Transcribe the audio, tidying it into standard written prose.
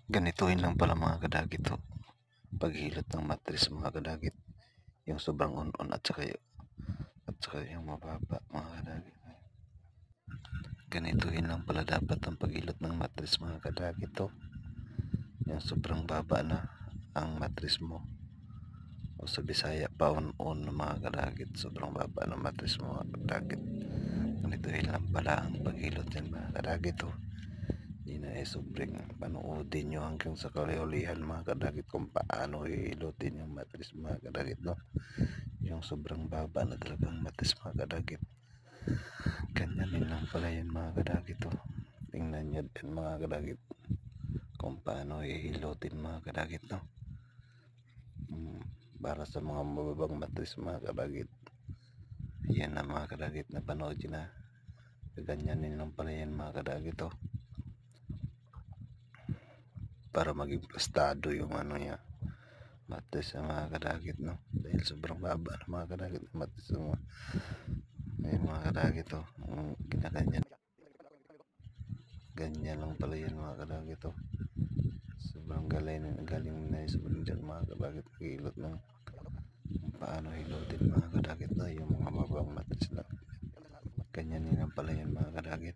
Ganituhin lang pala mga kadagit ho, paghilot ng mattress mga kadagit, yung sobrang on at saka yung mababa mga kadagit. Ganituhin lang pala dapat ang paghilot ng mattress mga kadagit ho, yung sobrang baba na ang mattress mo, o sa Bisaya pa on mga kadagit, sobrang baba ng mattress mo mga kadagit. Ganituhin lang pala ang paghilot yan mga kadagit ho. Hindi na sobrang panoodin nyo hanggang sa kaulihan mga kadagit kung paano hihilutin yung mattress mga kadagit, no? Yung sobrang baba na talagang mattress mga kadagit. Ganyanin lang pala yan mga kadagit, oh. Tingnan nyo din mga kadagit kung paano hihilutin mga kadagit, no? Para sa mga mababang mattress mga kadagit, yan na mga kadagit na panood yun na. Ganyanin lang pala yan mga kadagit, oh. Para maging plastado yung ano niya, mattress sa mga kadagit, no? Dahil sobrang baba na mga kadagit ng mattress sa mga, ay, mga kadagit, oh. Ginaganyan. Ganyan lang pala yan mga kadagit, oh. Sobrang galing na yung sobrang dyan mga kadagit, hilot ng paano hilutin mga kadagit na yung mga mababang mattress na. Ganyan lang pala yan mga kadagit.